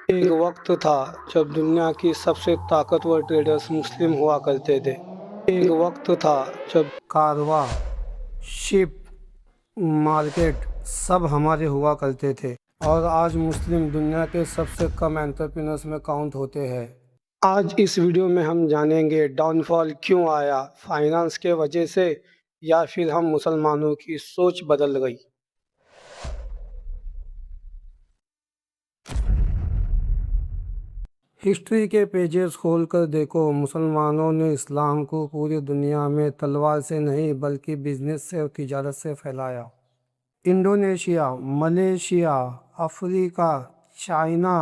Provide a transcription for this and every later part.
एक वक्त था जब दुनिया की सबसे ताकतवर ट्रेडर्स मुस्लिम हुआ करते थे। एक वक्त था जब कारवां, शिप, मार्केट सब हमारे हुआ करते थे और आज मुस्लिम दुनिया के सबसे कम एंटरप्रेन्योर्स में काउंट होते हैं। आज इस वीडियो में हम जानेंगे डाउनफॉल क्यों आया, फाइनेंस के वजह से या फिर हम मुसलमानों की सोच बदल गई। हिस्ट्री के पेजेस खोलकर देखो, मुसलमानों ने इस्लाम को पूरी दुनिया में तलवार से नहीं बल्कि बिजनेस से और तिजारत से फैलाया। इंडोनेशिया, मलेशिया, अफ्रीका, चाइना,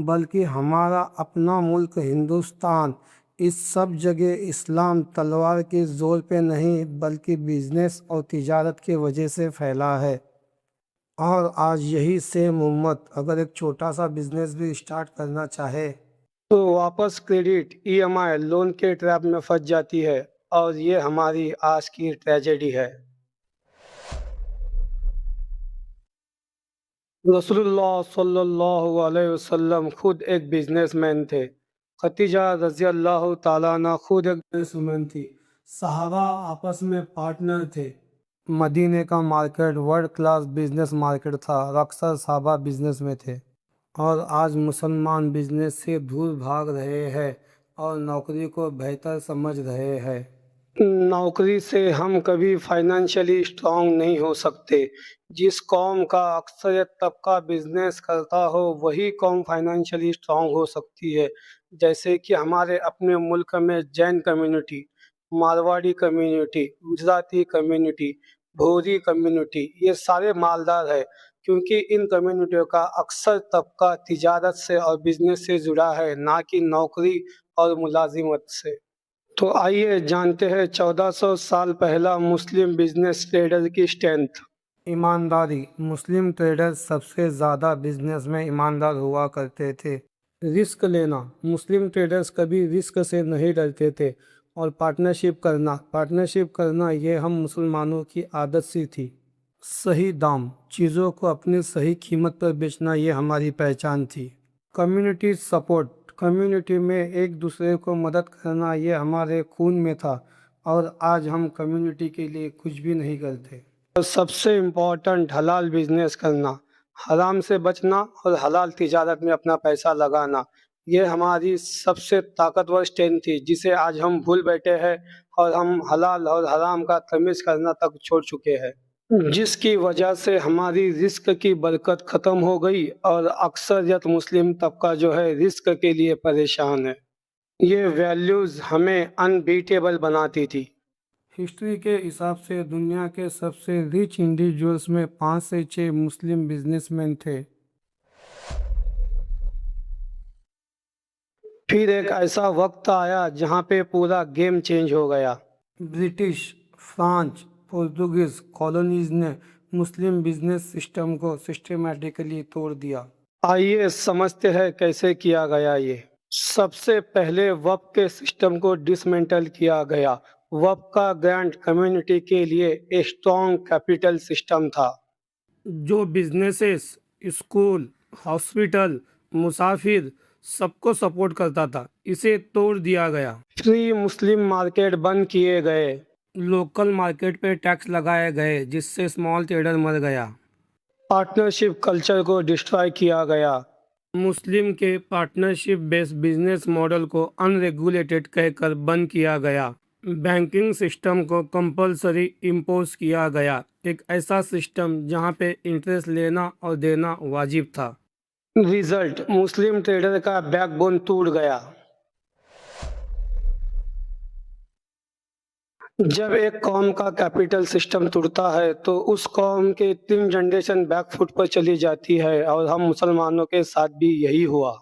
बल्कि हमारा अपना मुल्क हिंदुस्तान, इस सब जगह इस्लाम तलवार के ज़ोर पे नहीं बल्कि बिजनेस और तिजारत के वजह से फैला है। और आज यही सेम उम्मत अगर एक छोटा सा बिजनेस भी स्टार्ट करना चाहे तो वापस क्रेडिट, ईएमआई, लोन के ट्रैप में फंस जाती है और ये हमारी आज की ट्रेजेडी है। रसूलुल्लाह सल्लल्लाहु अलैहि वसल्लम खुद एक बिजनेसमैन थे। खदीजा रज़ी अल्लाह ताला अन्हा खुद एक बिजनेसवुमन थी। सहाबा आपस में पार्टनर थे। मदीने का market world class business market था। अक्सर सहाबा बिजनेस में थे और आज मुसलमान बिजनेस से दूर भाग रहे हैं और नौकरी को बेहतर समझ रहे हैं। नौकरी से हम कभी फाइनेंशियली स्ट्रांग नहीं हो सकते। जिस कौम का अक्सरियत तबका बिजनेस करता हो वही कौम फाइनेंशियली स्ट्रांग हो सकती है। जैसे कि हमारे अपने मुल्क में Jain community, Marwari community, Gujarati community, भोरी कम्युनिटी, ये सारे मालदार है क्योंकि इन कम्युनिटियों का अक्सर तबका तिजारत से और बिजनेस से जुड़ा है, ना कि नौकरी और मुलाजिमत से। तो आइए जानते हैं 1400 साल पहला मुस्लिम बिजनेस ट्रेडर की स्ट्रेंथ। ईमानदारी, मुस्लिम ट्रेडर सबसे ज़्यादा बिजनेस में ईमानदार हुआ करते थे। रिस्क लेना, मुस्लिम ट्रेडर्स कभी रिस्क से नहीं डरते थे। और पार्टनरशिप करना ये हम मुसलमानों की आदत सी थी। सही दाम, चीज़ों को अपनी सही कीमत पर बेचना ये हमारी पहचान थी। कम्युनिटी सपोर्ट, कम्युनिटी में एक दूसरे को मदद करना ये हमारे खून में था और आज हम कम्युनिटी के लिए कुछ भी नहीं करते। और सबसे इम्पोर्टेंट, हलाल बिजनेस करना, हराम से बचना और हलाल तिजारत में अपना पैसा लगाना, ये हमारी सबसे ताकतवर स्ट्रेंथ थी जिसे आज हम भूल बैठे हैं और हम हलाल और हराम का तमीज़ करना तक छोड़ चुके हैं, जिसकी वजह से हमारी रिस्क की बरकत ख़त्म हो गई और अक्सरियत मुस्लिम तबका जो है रिस्क के लिए परेशान है। ये वैल्यूज़ हमें अनबीटेबल बनाती थी। हिस्ट्री के हिसाब से दुनिया के सबसे रिच इंडिविजुअल्स में 5 से 6 मुस्लिम बिजनेसमैन थे। फिर एक ऐसा वक्त आया जहाँ पे पूरा गेम चेंज हो गया। ब्रिटिश, फ्रांस, पोर्तुगीज कॉलोनीज ने मुस्लिम बिजनेस सिस्टम को सिस्टमैटिकली तोड़ दिया। आइए समझते हैं कैसे किया गया ये। सबसे पहले वक़्त के सिस्टम को डिसमेंटल किया गया। वक़्त का ग्रांट कम्युनिटी के लिए एक स्ट्रॉन्ग कैपिटल सिस्टम था जो बिजनेसेस, स्कूल, हॉस्पिटल, मुसाफिर सबको सपोर्ट करता था। इसे तोड़ दिया गया। फ्री मुस्लिम मार्केट बंद किए गए। लोकल मार्केट पे टैक्स लगाए गए जिससे स्मॉल ट्रेडर मर गया। पार्टनरशिप कल्चर को डिस्ट्रॉय किया गया। मुस्लिम के पार्टनरशिप बेस्ड बिजनेस मॉडल को अनरेगुलेटेड कहकर बंद किया गया। बैंकिंग सिस्टम को कंपलसरी इम्पोज किया गया, एक ऐसा सिस्टम जहां पे इंटरेस्ट लेना और देना वाजिब था। रिजल्ट, मुस्लिम ट्रेडर का बैकबोन टूट गया। जब एक कौम का कैपिटल सिस्टम टूटता है तो उस कौम के 3 जनरेशन बैक फुट पर चली जाती है और हम मुसलमानों के साथ भी यही हुआ।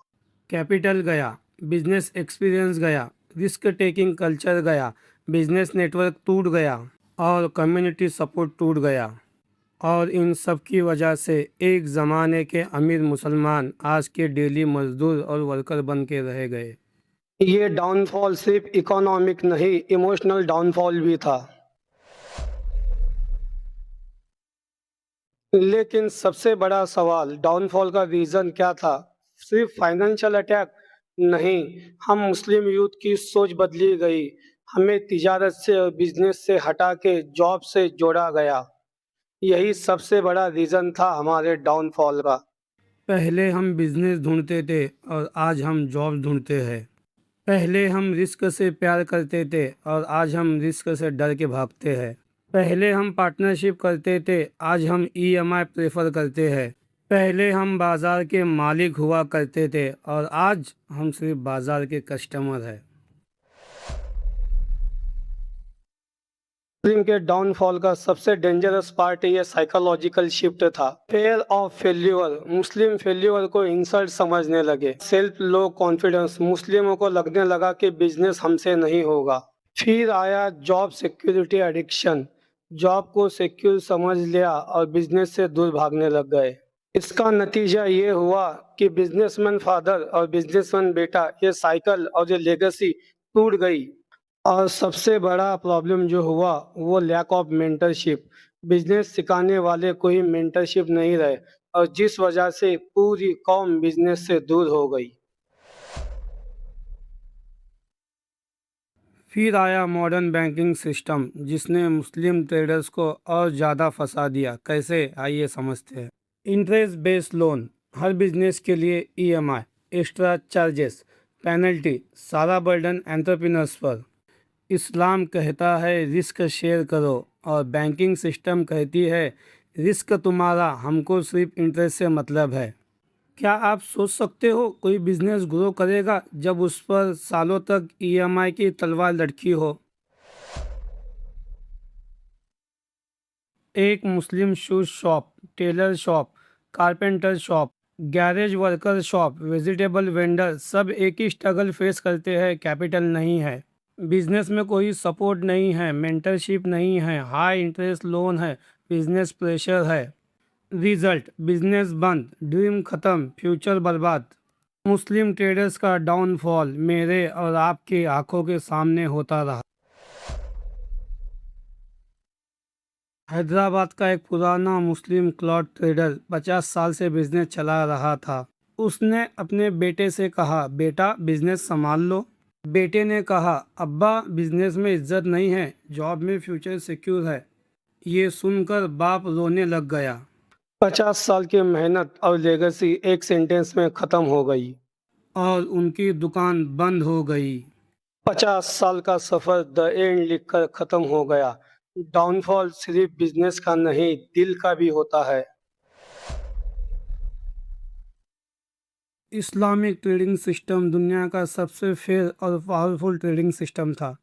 कैपिटल गया, बिजनेस एक्सपीरियंस गया, रिस्क टेकिंग कल्चर गया, बिजनेस नेटवर्क टूट गया और कम्युनिटी सपोर्ट टूट गया। और इन सब की वजह से एक ज़माने के अमीर मुसलमान आज के डेली मजदूर और वर्कर बन के रह गए। ये डाउनफॉल सिर्फ इकोनॉमिक नहीं, इमोशनल डाउनफॉल भी था। लेकिन सबसे बड़ा सवाल, डाउनफॉल का रीज़न क्या था? सिर्फ फाइनेंशियल अटैक नहीं, हम मुस्लिम यूथ की सोच बदली गई। हमें तिजारत से और बिजनेस से हटा के जॉब से जोड़ा गया। यही सबसे बड़ा रीज़न था हमारे डाउनफॉल का। पहले हम बिजनेस ढूंढते थे और आज हम जॉब ढूंढते हैं। पहले हम रिस्क से प्यार करते थे और आज हम रिस्क से डर के भागते हैं। पहले हम पार्टनरशिप करते थे, आज हम ईएमआई प्रेफर करते हैं। पहले हम बाजार के मालिक हुआ करते थे और आज हम सिर्फ बाजार के कस्टमर हैं। मुस्लिम के डाउनफॉल का सबसे डेंजरस पार्ट ये साइकोलॉजिकल शिफ्ट था। Fair of failure, Muslim failure को इंसल्ट समझने लगे। सेल्फ लो कॉन्फिडेंस, मुस्लिमों को लगने लगा कि बिजनेस हमसे नहीं होगा। फिर आया जॉब सिक्योरिटी एडिक्शन, जॉब को सिक्योर समझ लिया और बिजनेस से दूर भागने लग गए। इसका नतीजा ये हुआ कि बिजनेसमैन फादर और बिजनेसमैन बेटा, ये साइकिल और ये लेगेसी टूट गई। और सबसे बड़ा प्रॉब्लम जो हुआ वो लैक ऑफ मेंटरशिप। बिजनेस सिखाने वाले कोई मेंटरशिप नहीं रहे और जिस वजह से पूरी कौम बिजनेस से दूर हो गई। फिर आया मॉडर्न बैंकिंग सिस्टम, जिसने मुस्लिम ट्रेडर्स को और ज़्यादा फंसा दिया। कैसे, आइए समझते हैं। इंटरेस्ट बेस्ड लोन, हर बिजनेस के लिए ईएमआई, एक्स्ट्रा चार्जेस, पेनल्टी, सारा बर्डन एंटरप्रेन्योर्स पर। इस्लाम कहता है रिस्क शेयर करो और बैंकिंग सिस्टम कहती है रिस्क तुम्हारा, हमको सिर्फ इंटरेस्ट से मतलब है। क्या आप सोच सकते हो कोई बिजनेस ग्रो करेगा जब उस पर सालों तक ईएमआई की तलवार लटकी हो? एक Muslim shoes shop, tailor shop, carpenter shop, garage worker shop, vegetable vendor, सब एक ही स्ट्रगल फेस करते हैं। कैपिटल नहीं है, बिजनेस में कोई सपोर्ट नहीं है, मेंटरशिप नहीं है, हाई इंटरेस्ट लोन है, बिजनेस प्रेशर है। रिजल्ट, बिजनेस बंद, ड्रीम खत्म, फ्यूचर बर्बाद। मुस्लिम ट्रेडर्स का डाउनफॉल मेरे और आपकी आंखों के सामने होता रहा। हैदराबाद का एक पुराना मुस्लिम क्लॉथ ट्रेडर 50 साल से बिजनेस चला रहा था। उसने अपने बेटे से कहा, बेटा बिजनेस संभाल लो। बेटे ने कहा, अब्बा बिजनेस में इज्जत नहीं है, जॉब में फ्यूचर सिक्योर है। ये सुनकर बाप रोने लग गया। 50 साल की मेहनत और लेगेसी एक सेंटेंस में खत्म हो गई और उनकी दुकान बंद हो गई। 50 साल का सफर द एंड लिखकर खत्म हो गया। डाउनफॉल सिर्फ बिजनेस का नहीं, दिल का भी होता है। इस्लामिक ट्रेडिंग सिस्टम दुनिया का सबसे फेयर और पावरफुल ट्रेडिंग सिस्टम था।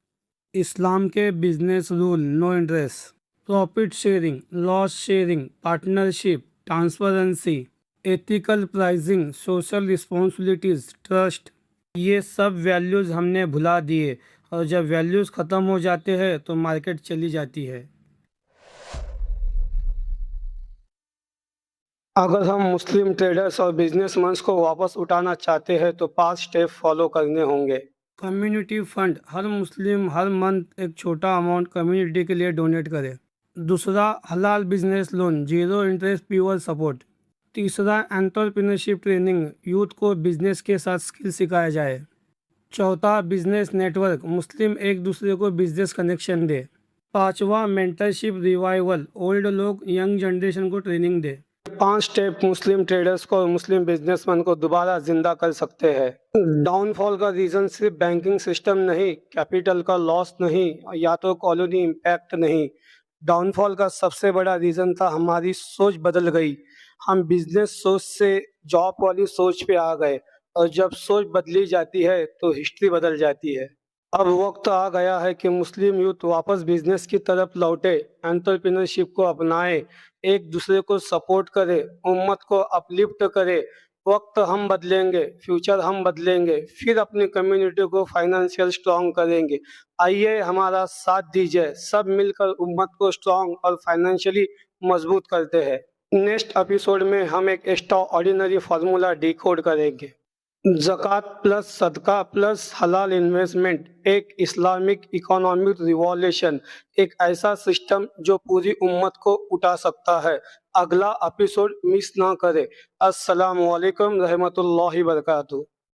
इस्लाम के business rule, no interest, profit sharing, loss sharing, partnership, transparency, ethical pricing, social responsibilities, trust, ये सब वैल्यूज़ हमने भुला दिए और जब वैल्यूज़ ख़त्म हो जाते हैं तो मार्केट चली जाती है। अगर हम मुस्लिम ट्रेडर्स और बिजनेसमैन को वापस उठाना चाहते हैं तो 5 स्टेप फॉलो करने होंगे। कम्युनिटी फंड, हर मुस्लिम हर मंथ एक छोटा अमाउंट कम्युनिटी के लिए डोनेट करे। दूसरा, हलाल business loan, zero interest, pure support. तीसरा, एंटरप्रेन्योरशिप ट्रेनिंग, यूथ को बिजनेस के साथ स्किल सिखाया जाए। चौथा, बिजनेस नेटवर्क, मुस्लिम एक दूसरे को बिजनेस कनेक्शन दे। पांचवा, मेंटरशिप रिवाइवल, ओल्ड लोग यंग जनरेशन को ट्रेनिंग दे। 5 स्टेप मुस्लिम ट्रेडर्स को और मुस्लिम बिजनेसमैन को दोबारा जिंदा कर सकते हैं। डाउनफॉल का रीजन सिर्फ बैंकिंग सिस्टम नहीं, कैपिटल का लॉस नहीं, या तो कॉलोनी इम्पैक्ट नहीं। डाउनफॉल का सबसे बड़ा रीजन था हमारी सोच बदल गई। हम बिजनेस सोच से जॉब वाली सोच पे आ गए और जब सोच बदली जाती है तो हिस्ट्री बदल जाती है। अब वक्त आ गया है कि मुस्लिम यूथ वापस बिजनेस की तरफ लौटे, एंटरप्रेन्योरशिप को अपनाए, एक दूसरे को सपोर्ट करे, उम्मत को अपलिफ्ट करे। वक्त हम बदलेंगे, फ्यूचर हम बदलेंगे, फिर अपनी कम्युनिटी को फाइनेंशियल स्ट्रांग करेंगे। आइए हमारा साथ दीजिए, सब मिलकर उम्मत को स्ट्रांग और फाइनेंशियली मजबूत करते हैं। नेक्स्ट एपिसोड में हम एक एक्स्ट्रा ऑर्डिनरी फार्मूला डिकोड करेंगे। ज़कात प्लस सदका प्लस हलाल इन्वेस्टमेंट एक इस्लामिक इकोनॉमिक रिवॉल्यूशन, एक ऐसा सिस्टम जो पूरी उम्मत को उठा सकता है। अगला एपिसोड मिस ना करें। अस्सलाम वालेकुम रहमतुल्लाहि बरकातहू।